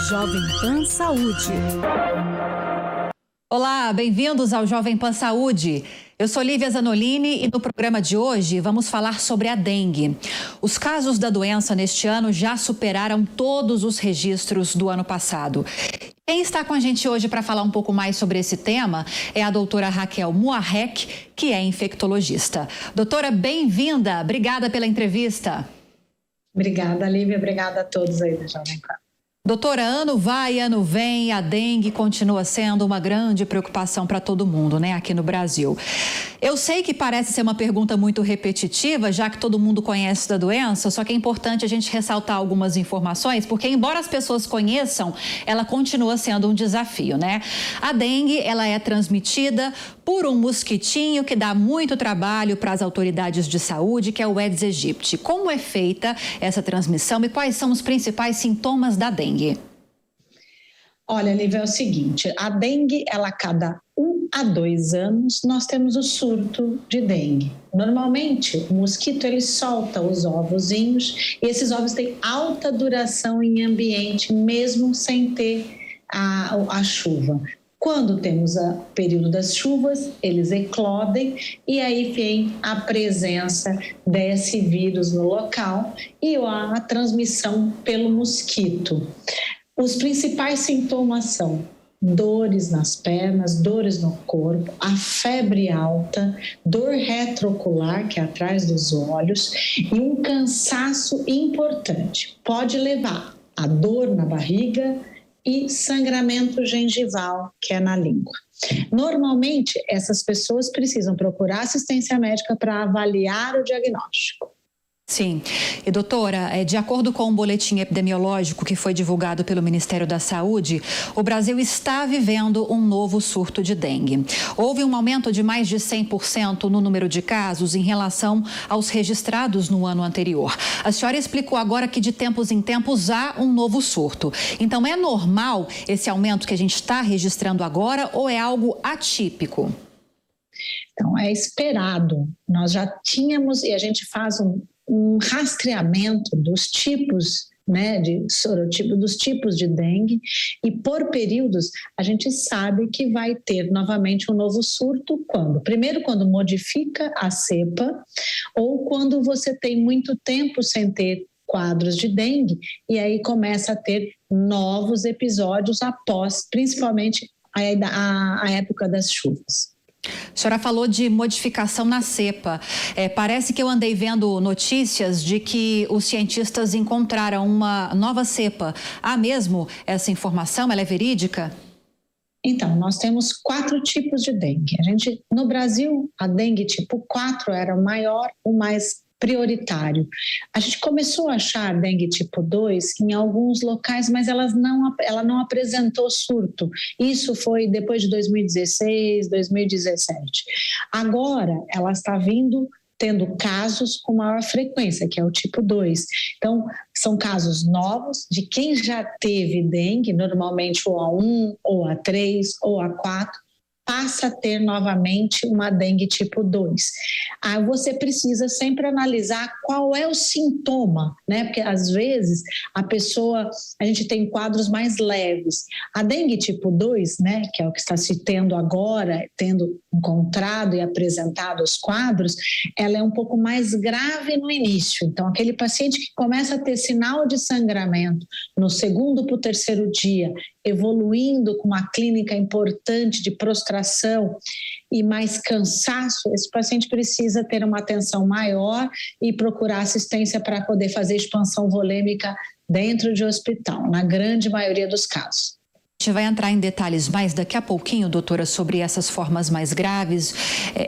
Jovem Pan Saúde. Olá, bem-vindos ao Jovem Pan Saúde. Eu sou Lívia Zanolini e no programa de hoje vamos falar sobre a dengue. Os casos da doença neste ano já superaram todos os registros do ano passado. Quem está com a gente hoje para falar um pouco mais sobre esse tema é a doutora Raquel Muarrec, que é infectologista. Doutora, bem-vinda. Obrigada pela entrevista. Obrigada, Lívia. Obrigada a todos aí do Jovem Pan. Doutora, ano vai, ano vem, a dengue continua sendo uma grande preocupação para todo mundo, né, aqui no Brasil. Eu sei que parece ser uma pergunta muito repetitiva, já que todo mundo conhece da doença, só que é importante a gente ressaltar algumas informações, porque embora as pessoas conheçam, ela continua sendo um desafio, né? A dengue, ela é transmitida por um mosquitinho que dá muito trabalho para as autoridades de saúde, que é o Aedes aegypti. Como é feita essa transmissão e quais são os principais sintomas da dengue? Olha, Lívia, é o seguinte, a dengue, ela a cada 1 a 2 anos, nós temos o surto de dengue. Normalmente, o mosquito, ele solta os ovozinhos e esses ovos têm alta duração em ambiente, mesmo sem ter a chuva. Quando temos o período das chuvas, eles eclodem e aí vem a presença desse vírus no local e a transmissão pelo mosquito. Os principais sintomas são dores nas pernas, dores no corpo, a febre alta, dor retroocular, que é atrás dos olhos, e um cansaço importante. Pode levar a dor na barriga e sangramento gengival, que é na língua. Normalmente, essas pessoas precisam procurar assistência médica para avaliar o diagnóstico. Sim. E doutora, de acordo com um boletim epidemiológico que foi divulgado pelo Ministério da Saúde, o Brasil está vivendo um novo surto de dengue. Houve um aumento de mais de 100% no número de casos em relação aos registrados no ano anterior. A senhora explicou agora que de tempos em tempos há um novo surto. Então, é normal esse aumento que a gente está registrando agora ou é algo atípico? Então, é esperado. Nós já tínhamos, e a gente faz um rastreamento dos tipos, né, de sorotipo, dos tipos de dengue, e por períodos a gente sabe que vai ter novamente um novo surto quando? Primeiro, quando modifica a cepa, ou quando você tem muito tempo sem ter quadros de dengue, e aí começa a ter novos episódios após, principalmente, a época das chuvas. A senhora falou de modificação na cepa. Parece que eu andei vendo notícias de que os cientistas encontraram uma nova cepa. Há mesmo essa informação? Ela é verídica? Então, nós temos 4 tipos de dengue. No Brasil, a dengue tipo 4 era o maior, o mais prioritário. A gente começou a achar dengue tipo 2 em alguns locais, mas ela não apresentou surto. Isso foi depois de 2016, 2017. Agora, ela está tendo casos com maior frequência, que é o tipo 2. Então, são casos novos de quem já teve dengue, normalmente ou A1, ou A3, ou A4, passa a ter novamente uma dengue tipo 2. Aí você precisa sempre analisar qual é o sintoma, né? Porque às vezes a gente tem quadros mais leves. A dengue tipo 2, né, que é o que está se tendo agora, tendo encontrado e apresentado os quadros, ela é um pouco mais grave no início. Então, aquele paciente que começa a ter sinal de sangramento no 2º para o 3º dia, evoluindo com uma clínica importante de prostração e mais cansaço, esse paciente precisa ter uma atenção maior e procurar assistência para poder fazer expansão volêmica dentro de hospital, na grande maioria dos casos. A gente vai entrar em detalhes mais daqui a pouquinho, doutora, sobre essas formas mais graves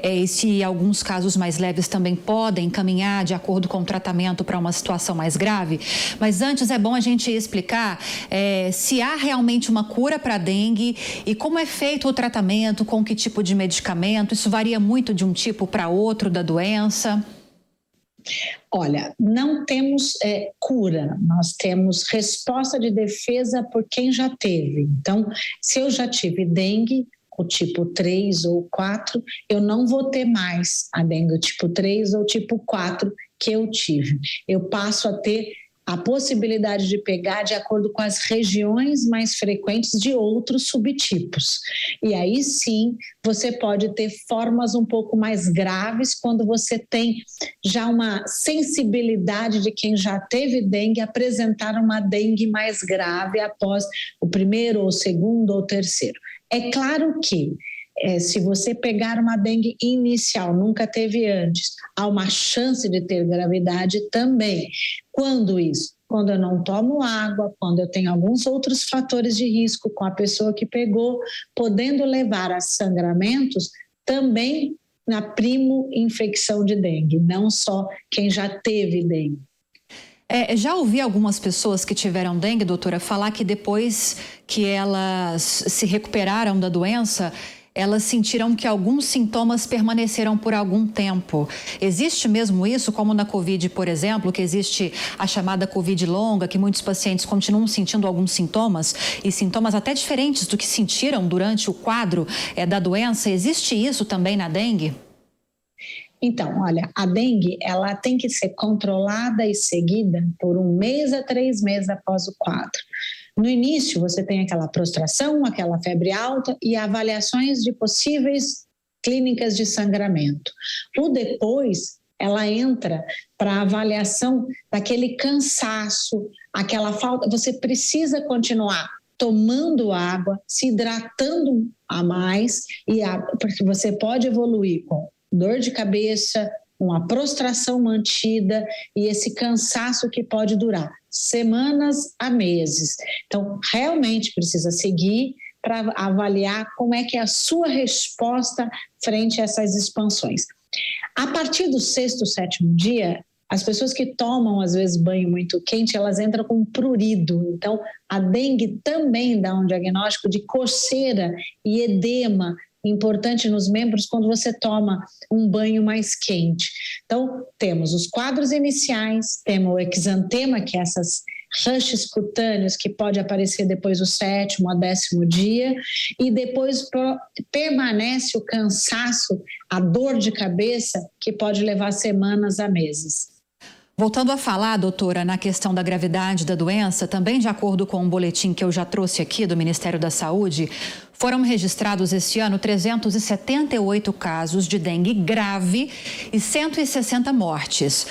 e se alguns casos mais leves também podem caminhar de acordo com o tratamento para uma situação mais grave. Mas antes é bom a gente explicar se há realmente uma cura para a dengue e como é feito o tratamento, com que tipo de medicamento. Isso varia muito de um tipo para outro da doença. Olha, não temos cura, nós temos resposta de defesa por quem já teve. Então, se eu já tive dengue, o tipo 3 ou 4, eu não vou ter mais a dengue tipo 3 ou tipo 4 que eu tive. Eu passo a ter a possibilidade de pegar de acordo com as regiões mais frequentes de outros subtipos. E aí sim, você pode ter formas um pouco mais graves quando você tem já uma sensibilidade de quem já teve dengue apresentar uma dengue mais grave após o primeiro, ou segundo, ou terceiro. É claro que se você pegar uma dengue inicial, nunca teve antes, há uma chance de ter gravidade também. Quando isso? Quando eu não tomo água, quando eu tenho alguns outros fatores de risco com a pessoa que pegou, podendo levar a sangramentos também na primo infecção de dengue, não só quem já teve dengue. Já ouvi algumas pessoas que tiveram dengue, doutora, falar que depois que elas se recuperaram da doença, elas sentiram que alguns sintomas permaneceram por algum tempo. Existe mesmo isso, como na Covid, por exemplo, que existe a chamada Covid longa, que muitos pacientes continuam sentindo alguns sintomas, e sintomas até diferentes do que sentiram durante o quadro da doença. Existe isso também na dengue? Então, olha, a dengue, ela tem que ser controlada e seguida por 1 mês a 3 meses após o quadro. No início, você tem aquela prostração, aquela febre alta e avaliações de possíveis clínicas de sangramento. O depois, ela entra para a avaliação daquele cansaço, aquela falta. Você precisa continuar tomando água, se hidratando a mais, porque você pode evoluir com dor de cabeça, uma prostração mantida e esse cansaço que pode durar semanas a meses. Então, realmente precisa seguir para avaliar como é que é a sua resposta frente a essas expansões. A partir do 6º, 7º dia, as pessoas que tomam, às vezes, banho muito quente, elas entram com prurido. Então, a dengue também dá um diagnóstico de coceira e edema importante nos membros quando você toma um banho mais quente. Então, temos os quadros iniciais, temos o exantema, que é essas rashes cutâneos que pode aparecer depois do 7º a 10º dia, e depois permanece o cansaço, a dor de cabeça, que pode levar semanas a meses. Voltando a falar, doutora, na questão da gravidade da doença, também de acordo com um boletim que eu já trouxe aqui do Ministério da Saúde, foram registrados esse ano 378 casos de dengue grave e 160 mortes.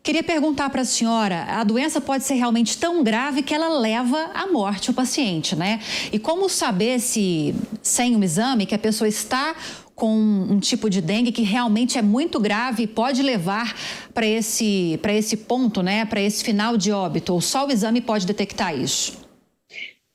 Queria perguntar para a senhora, a doença pode ser realmente tão grave que ela leva à morte o paciente, né? E como saber se, sem um exame, que a pessoa está com um tipo de dengue que realmente é muito grave e pode levar para esse ponto, né? Para esse final de óbito, ou só o exame pode detectar isso?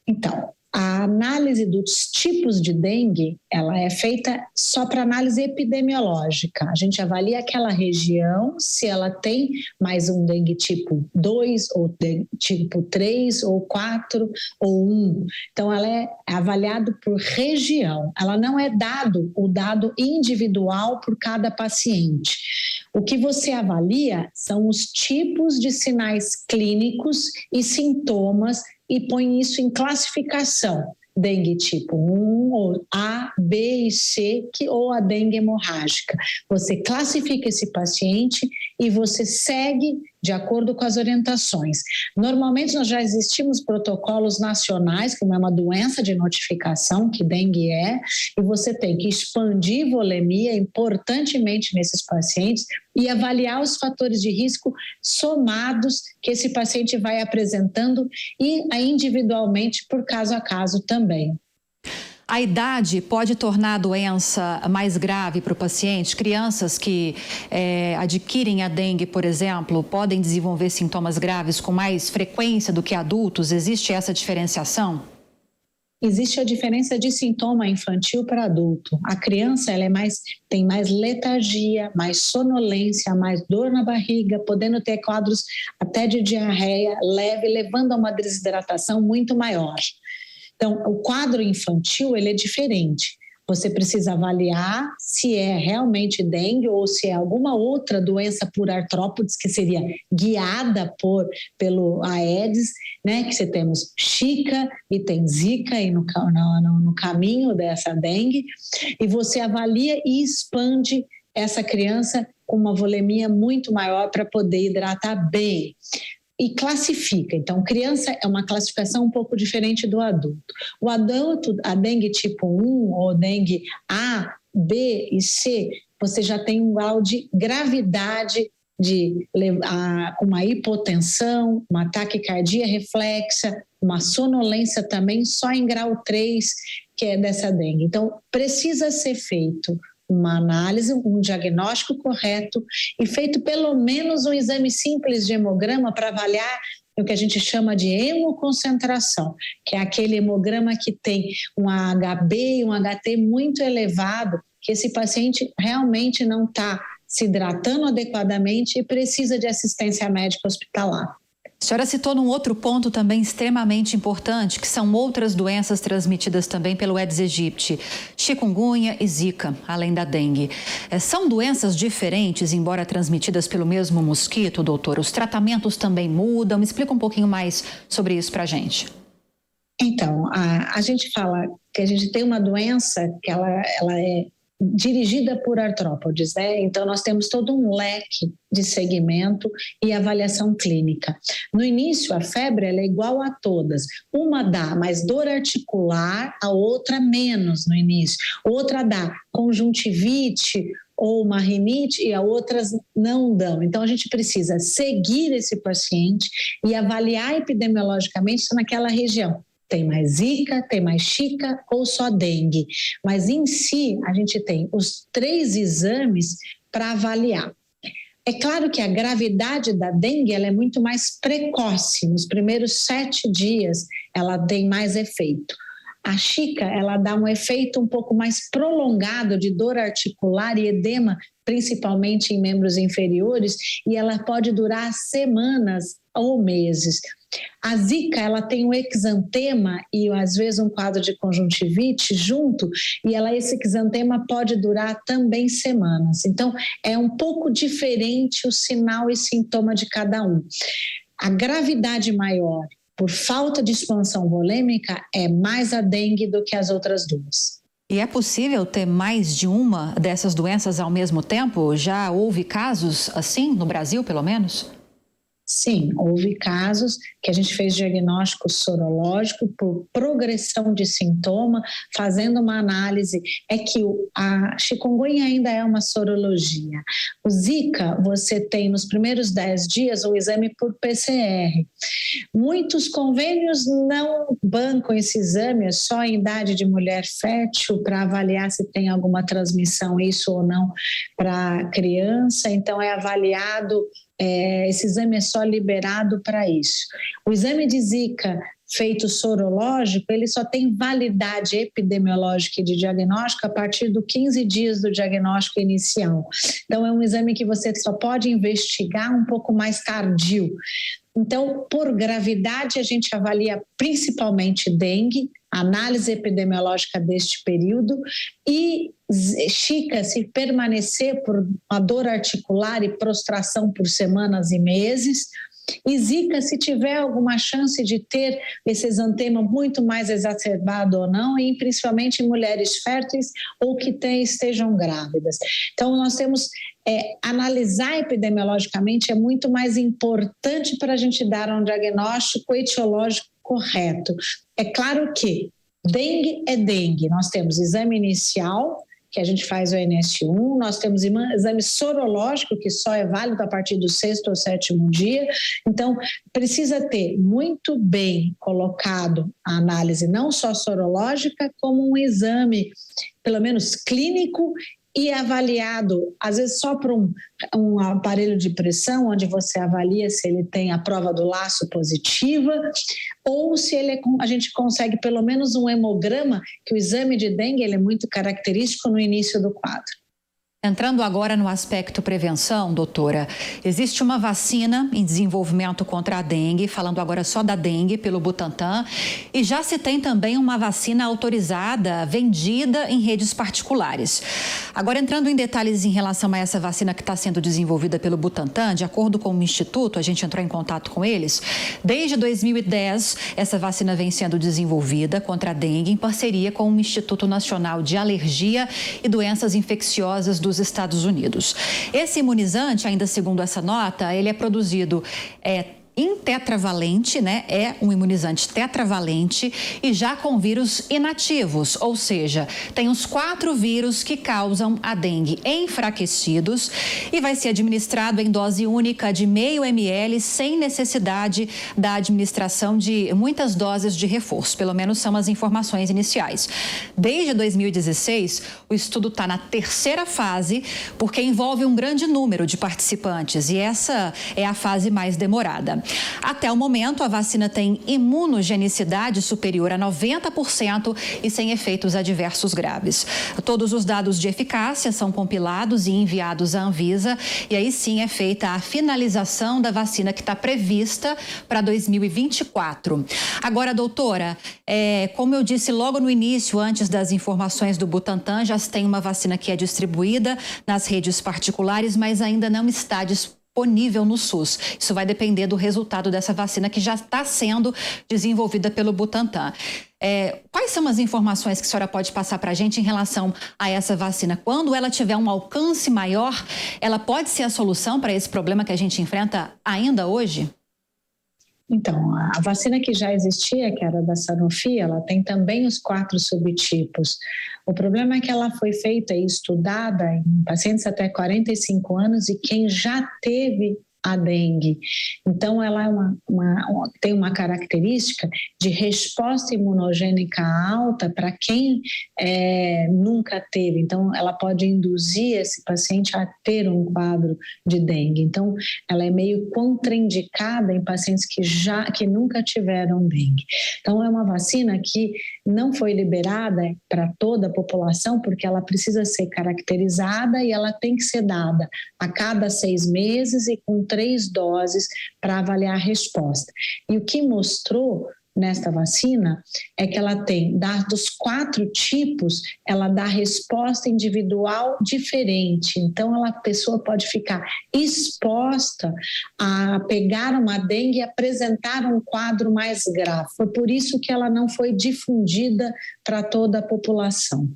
Então, a análise dos tipos de dengue, ela é feita só para análise epidemiológica. A gente avalia aquela região, se ela tem mais um dengue tipo 2, ou tipo 3, ou 4, ou 1. Então, ela é avaliada por região. Ela não é o dado individual por cada paciente. O que você avalia são os tipos de sinais clínicos e sintomas e põe isso em classificação. Dengue tipo 1, ou A, B e C, ou a dengue hemorrágica. Você classifica esse paciente e você segue de acordo com as orientações. Normalmente nós já existimos protocolos nacionais, como é uma doença de notificação, que dengue é, e você tem que expandir volemia importantemente nesses pacientes e avaliar os fatores de risco somados que esse paciente vai apresentando e individualmente por caso a caso também. A idade pode tornar a doença mais grave para o paciente? Crianças que adquirem a dengue, por exemplo, podem desenvolver sintomas graves com mais frequência do que adultos? Existe essa diferenciação? Existe a diferença de sintoma infantil para adulto. A criança tem mais letargia, mais sonolência, mais dor na barriga, podendo ter quadros até de diarreia leve, levando a uma desidratação muito maior. Então, o quadro infantil, ele é diferente. Você precisa avaliar se é realmente dengue ou se é alguma outra doença por artrópodes, que seria guiada pelo Aedes, né? Que você temos Zika e tem Zika aí no caminho dessa dengue. E você avalia e expande essa criança com uma volemia muito maior para poder hidratar bem. e classifica. Então, criança é uma classificação um pouco diferente do adulto. O adulto, a dengue tipo 1 ou dengue A, B e C, você já tem um grau de gravidade de uma hipotensão, uma taquicardia reflexa, uma sonolência também só em grau 3, que é dessa dengue. Então, precisa ser feito uma análise, um diagnóstico correto e feito pelo menos um exame simples de hemograma para avaliar o que a gente chama de hemoconcentração, que é aquele hemograma que tem um HB e um HT muito elevado, que esse paciente realmente não está se hidratando adequadamente e precisa de assistência médica hospitalar. A senhora citou num outro ponto também extremamente importante, que são outras doenças transmitidas também pelo Aedes aegypti, chikungunya e zika, além da dengue. São doenças diferentes, embora transmitidas pelo mesmo mosquito, doutor? Os tratamentos também mudam? Me explica um pouquinho mais sobre isso para a gente. Então, a gente fala que a gente tem uma doença que ela é dirigida por artrópodes, né? Então nós temos todo um leque de segmento e avaliação clínica. No início, a febre ela é igual a todas. Uma dá mais dor articular, a outra menos no início. Outra dá conjuntivite ou uma rinite e as outras não dão. Então a gente precisa seguir esse paciente e avaliar epidemiologicamente se naquela região tem mais zika, tem mais chika ou só dengue. Mas em si, a gente tem os 3 exames para avaliar. É claro que a gravidade da dengue ela é muito mais precoce. Nos primeiros 7 dias, ela tem mais efeito. A chika, ela dá um efeito um pouco mais prolongado de dor articular e edema, principalmente em membros inferiores, e ela pode durar semanas ou meses. A zika, ela tem um exantema e às vezes um quadro de conjuntivite junto, e esse exantema pode durar também semanas. Então, é um pouco diferente o sinal e sintoma de cada um. A gravidade maior, por falta de expansão volêmica, é mais a dengue do que as outras duas. E é possível ter mais de uma dessas doenças ao mesmo tempo? Já houve casos assim, no Brasil, pelo menos? Sim, houve casos que a gente fez diagnóstico sorológico por progressão de sintoma, fazendo uma análise. É que a chikungunya ainda é uma sorologia. O Zika, você tem nos primeiros 10 dias o exame por PCR. Muitos convênios não bancam esse exame, só em idade de mulher fértil, para avaliar se tem alguma transmissão, isso ou não, para criança. Então, é avaliado. Esse exame é só liberado para isso. O exame de Zika feito sorológico, ele só tem validade epidemiológica e de diagnóstico a partir do 15 dias do diagnóstico inicial. Então, é um exame que você só pode investigar um pouco mais tardio. Então, por gravidade, a gente avalia principalmente dengue, análise epidemiológica deste período, e chika, se permanecer por uma dor articular e prostração por semanas e meses, e zika, se tiver alguma chance de ter esse exantema muito mais exacerbado ou não, e principalmente em mulheres férteis ou que estejam grávidas. Então, nós temos analisar epidemiologicamente é muito mais importante para a gente dar um diagnóstico etiológico correto. É claro que dengue é dengue. Nós temos exame inicial, que a gente faz o NS1, nós temos exame sorológico, que só é válido a partir do 6º ou 7º dia. Então, precisa ter muito bem colocado a análise, não só sorológica, como um exame, pelo menos clínico, e avaliado, às vezes só por um aparelho de pressão, onde você avalia se ele tem a prova do laço positiva, ou se a gente consegue pelo menos um hemograma, que o exame de dengue ele é muito característico no início do quadro. Entrando agora no aspecto prevenção, doutora, existe uma vacina em desenvolvimento contra a dengue, falando agora só da dengue pelo Butantan, e já se tem também uma vacina autorizada, vendida em redes particulares. Agora, entrando em detalhes em relação a essa vacina que está sendo desenvolvida pelo Butantan, de acordo com o Instituto, a gente entrou em contato com eles, desde 2010, essa vacina vem sendo desenvolvida contra a dengue em parceria com o Instituto Nacional de Alergia e Doenças Infecciosas dos Estados Unidos. Esse imunizante, ainda segundo essa nota, ele é produzido em tetravalente, né? É um imunizante tetravalente e já com vírus inativos, ou seja, tem os 4 vírus que causam a dengue enfraquecidos e vai ser administrado em dose única de 0,5 ml, sem necessidade da administração de muitas doses de reforço, pelo menos são as informações iniciais. Desde 2016, o estudo está na 3ª fase, porque envolve um grande número de participantes e essa é a fase mais demorada. Até o momento, a vacina tem imunogenicidade superior a 90% e sem efeitos adversos graves. Todos os dados de eficácia são compilados e enviados à Anvisa e aí sim é feita a finalização da vacina que está prevista para 2024. Agora, doutora, como eu disse logo no início, antes das informações do Butantan, já se tem uma vacina que é distribuída nas redes particulares, mas ainda não está disponível no SUS. Isso vai depender do resultado dessa vacina que já está sendo desenvolvida pelo Butantan. Quais são as informações que a senhora pode passar para a gente em relação a essa vacina? Quando ela tiver um alcance maior, ela pode ser a solução para esse problema que a gente enfrenta ainda hoje? Então, a vacina que já existia, que era da Sanofi, ela tem também os 4 subtipos. O problema é que ela foi feita e estudada em pacientes até 45 anos e quem já teve a dengue. Então, ela tem uma característica de resposta imunogênica alta para quem nunca teve. Então, ela pode induzir esse paciente a ter um quadro de dengue. Então, ela é meio contraindicada em pacientes que nunca tiveram dengue. Então, é uma vacina que não foi liberada para toda a população, porque ela precisa ser caracterizada e ela tem que ser dada a cada 6 meses e com 3 doses para avaliar a resposta. E o que mostrou nesta vacina é que ela tem, dos 4 tipos, ela dá resposta individual diferente. Então, a pessoa pode ficar exposta a pegar uma dengue e apresentar um quadro mais grave. Foi por isso que ela não foi difundida para toda a população.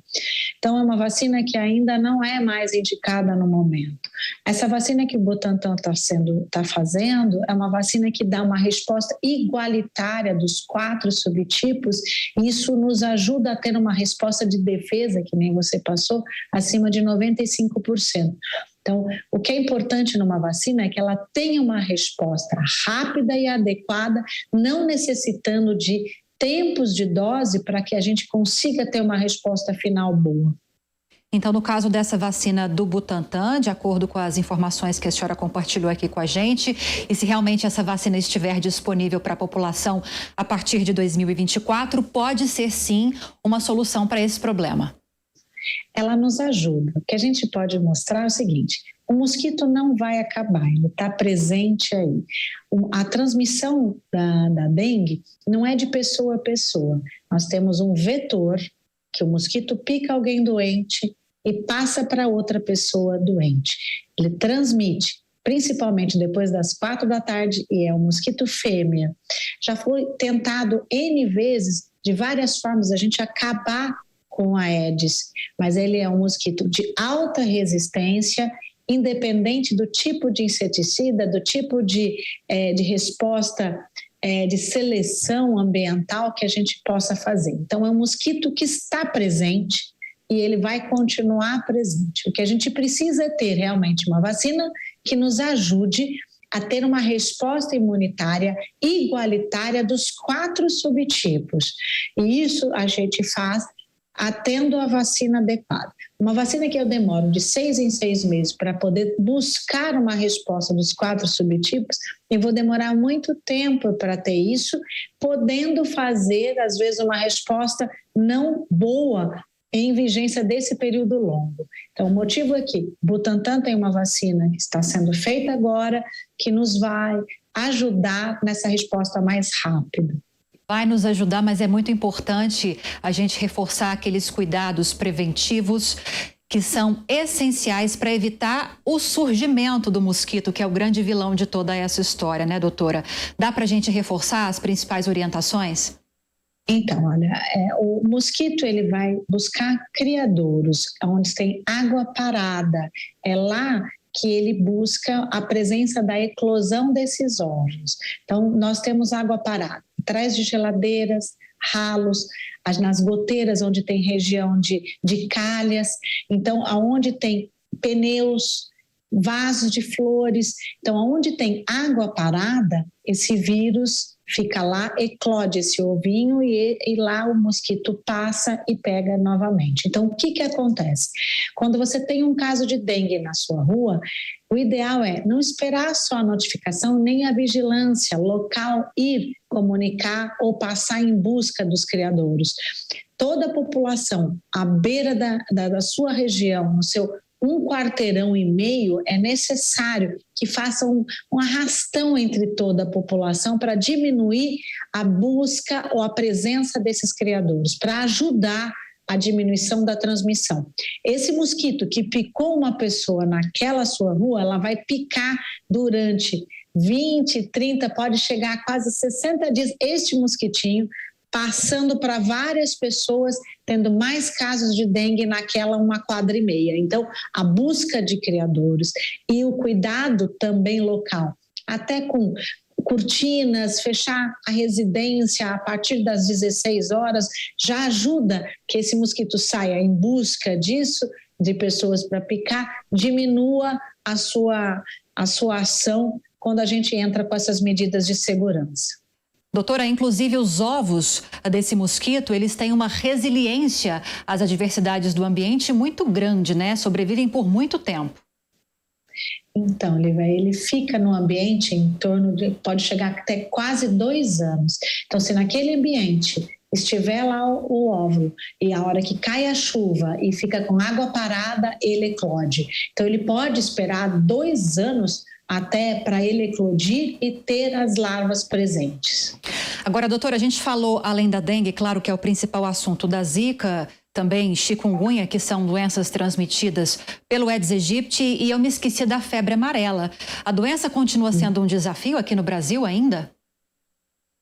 Então, é uma vacina que ainda não é mais indicada no momento. Essa vacina que o Butantan está fazendo é uma vacina que dá uma resposta igualitária dos 4 subtipos, e isso nos ajuda a ter uma resposta de defesa, que nem você passou, acima de 95%. Então, o que é importante numa vacina é que ela tenha uma resposta rápida e adequada, não necessitando de tempos de dose para que a gente consiga ter uma resposta final boa. Então, no caso dessa vacina do Butantan, de acordo com as informações que a senhora compartilhou aqui com a gente, e se realmente essa vacina estiver disponível para a população a partir de 2024, pode ser sim uma solução para esse problema. Ela nos ajuda. O que a gente pode mostrar é o seguinte: o mosquito não vai acabar, ele está presente aí. A transmissão da dengue não é de pessoa a pessoa. Nós temos um vetor, que o mosquito pica alguém doente e passa para outra pessoa doente. Ele transmite, principalmente depois das 4 da tarde, e é um mosquito fêmea. Já foi tentado N vezes, de várias formas, a gente acabar com a Aedes, mas ele é um mosquito de alta resistência, independente do tipo de inseticida, do tipo de resposta de seleção ambiental que a gente possa fazer. Então, é um mosquito que está presente e ele vai continuar presente. O que a gente precisa é ter realmente uma vacina que nos ajude a ter uma resposta imunitária igualitária dos 4 subtipos. E isso a gente faz atendo a vacina adequada. Uma vacina que eu demoro de 6 em 6 meses para poder buscar uma resposta dos 4 subtipos, eu vou demorar muito tempo para ter isso, podendo fazer, às vezes, uma resposta não boa em vigência desse período longo. Então, o motivo é que Butantan tem uma vacina que está sendo feita agora, que nos vai ajudar nessa resposta mais rápida. Vai nos ajudar, mas é muito importante a gente reforçar aqueles cuidados preventivos que são essenciais para evitar o surgimento do mosquito, que é o grande vilão de toda essa história, né, doutora? Dá para a gente reforçar as principais orientações? Então, olha, o mosquito ele vai buscar criadouros, onde tem água parada. É lá que ele busca a presença da eclosão desses ovos. Então, nós temos água parada, atrás de geladeiras, ralos, nas goteiras onde tem região de calhas, então aonde tem pneus, vasos de flores, então aonde tem água parada, esse vírus fica lá, eclode esse ovinho e lá o mosquito passa e pega novamente. Então, o que acontece? Quando você tem um caso de dengue na sua rua, o ideal é não esperar só a notificação, nem a vigilância local ir comunicar ou passar em busca dos criadouros. Toda a população à beira da sua região, no seu 1,5 quarteirão, é necessário que faça um arrastão entre toda a população para diminuir a busca ou a presença desses criadouros, para ajudar a diminuição da transmissão. Esse mosquito que picou uma pessoa naquela sua rua, ela vai picar durante 20, 30, pode chegar a quase 60 dias, este mosquitinho, passando para várias pessoas, tendo mais casos de dengue naquela 1,5 quadra. Então, a busca de criadouros e o cuidado também local, até com cortinas, fechar a residência a partir das 16 horas, já ajuda que esse mosquito saia em busca disso, de pessoas para picar, diminua a sua ação quando a gente entra com essas medidas de segurança. Doutora, inclusive os ovos desse mosquito, eles têm uma resiliência às adversidades do ambiente muito grande, né? Sobrevivem por muito tempo. Então, Lívia, ele fica no ambiente em torno de, pode chegar até quase 2 anos. Então, se naquele ambiente estiver lá o óvulo e a hora que cai a chuva e fica com água parada, ele eclode. Então, ele pode esperar 2 anos até para ele eclodir e ter as larvas presentes. Agora, doutora, a gente falou, além da dengue, claro que é o principal assunto, da zika, também chikungunya, que são doenças transmitidas pelo Aedes aegypti, e eu me esqueci da febre amarela. A doença continua sendo um desafio aqui no Brasil ainda?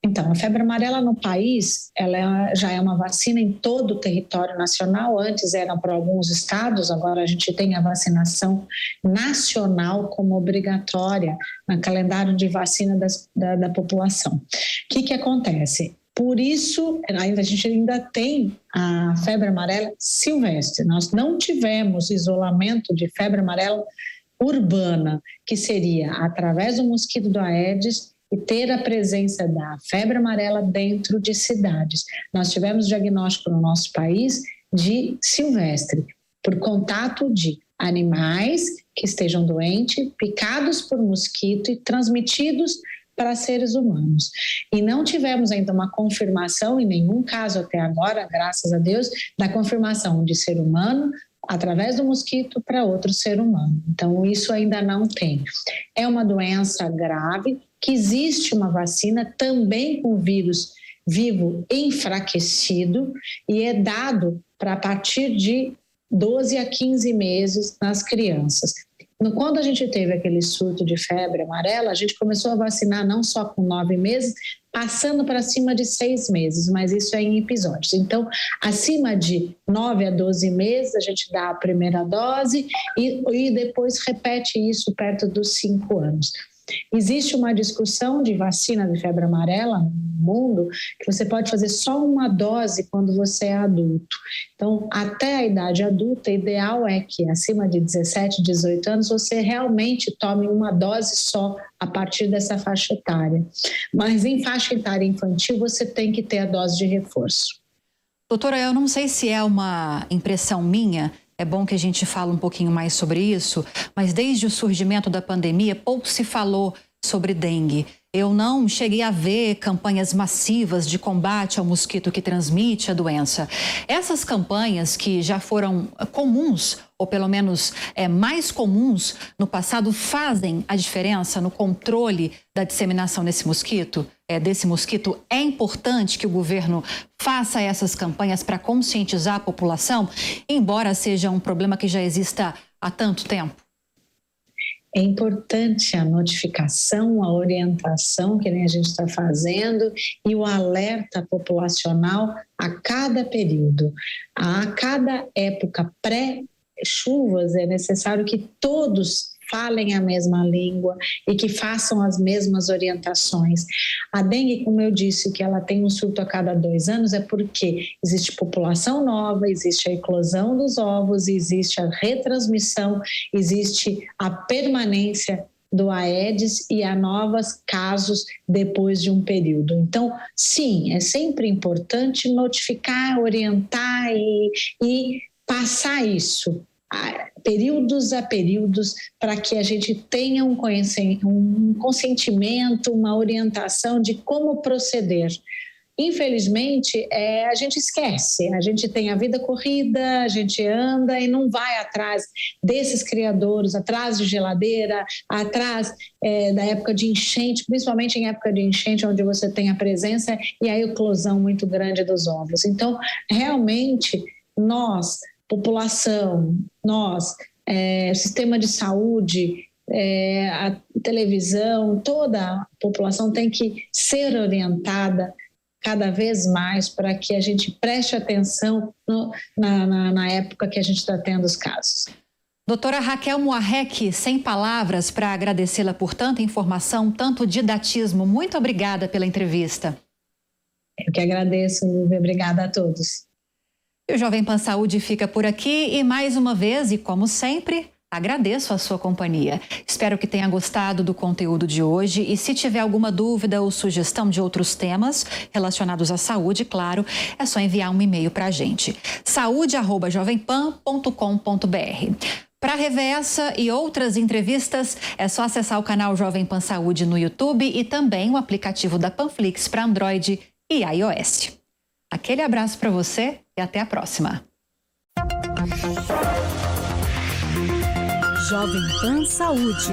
Então, a febre amarela no país, ela já é uma vacina em todo o território nacional. Antes era para alguns estados, agora a gente tem a vacinação nacional como obrigatória no calendário de vacina da população. O que acontece? Por isso, a gente ainda tem a febre amarela silvestre. Nós não tivemos isolamento de febre amarela urbana, que seria através do mosquito do Aedes e ter a presença da febre amarela dentro de cidades. Nós tivemos diagnóstico no nosso país de silvestre, por contato de animais que estejam doentes, picados por mosquito e transmitidos para seres humanos. E não tivemos ainda uma confirmação, em nenhum caso até agora, graças a Deus, da confirmação de ser humano através do mosquito para outro ser humano. Então, isso ainda não tem. É uma doença grave, que existe uma vacina também com vírus vivo enfraquecido e é dado para a partir de 12 a 15 meses nas crianças. Quando a gente teve aquele surto de febre amarela, a gente começou a vacinar não só com 9 meses, passando para cima de 6 meses, mas isso é em episódios. Então, acima de 9 a 12 meses, a gente dá a primeira dose e depois repete isso perto dos 5 anos. Existe uma discussão de vacina de febre amarela no mundo que você pode fazer só uma dose quando você é adulto. Então, até a idade adulta, o ideal é que acima de 17, 18 anos você realmente tome uma dose só a partir dessa faixa etária. Mas em faixa etária infantil você tem que ter a dose de reforço. Doutora, eu não sei se é uma impressão minha, é bom que a gente fale um pouquinho mais sobre isso, mas desde o surgimento da pandemia, pouco se falou sobre dengue. Eu não cheguei a ver campanhas massivas de combate ao mosquito que transmite a doença. Essas campanhas que já foram comuns, ou pelo menos mais comuns no passado, fazem a diferença no controle da disseminação desse mosquito? É importante que o governo faça essas campanhas para conscientizar a população, embora seja um problema que já exista há tanto tempo? É importante a notificação, a orientação que nem a gente está fazendo e o alerta populacional a cada período. A cada época pré-chuvas é necessário que todos falem a mesma língua e que façam as mesmas orientações. A dengue, como eu disse, que ela tem um surto a cada 2 anos, é porque existe população nova, existe a eclosão dos ovos, existe a retransmissão, existe a permanência do Aedes e a novos casos depois de um período. Então, sim, é sempre importante notificar, orientar e passar isso períodos a períodos para que a gente tenha um consentimento, uma orientação de como proceder. Infelizmente, a gente esquece, a gente tem a vida corrida, a gente anda e não vai atrás desses criadouros, atrás de geladeira, atrás da época de enchente, principalmente em época de enchente, onde você tem a presença e a eclosão muito grande dos ovos. Então, realmente, nós, população, nós, sistema de saúde, a televisão, toda a população tem que ser orientada cada vez mais para que a gente preste atenção na época que a gente está tendo os casos. Doutora Raquel Moarec, sem palavras para agradecê-la por tanta informação, tanto didatismo. Muito obrigada pela entrevista. Eu que agradeço, Lívia. Obrigada a todos. E o Jovem Pan Saúde fica por aqui e mais uma vez, e como sempre, agradeço a sua companhia. Espero que tenha gostado do conteúdo de hoje e se tiver alguma dúvida ou sugestão de outros temas relacionados à saúde, claro, é só enviar um e-mail para a gente. saúde@jovempan.com.br. Para rever essa e outras entrevistas, é só acessar o canal Jovem Pan Saúde no YouTube e também o aplicativo da Panflix para Android e iOS. Aquele abraço para você e até a próxima. Jovem Pan Saúde.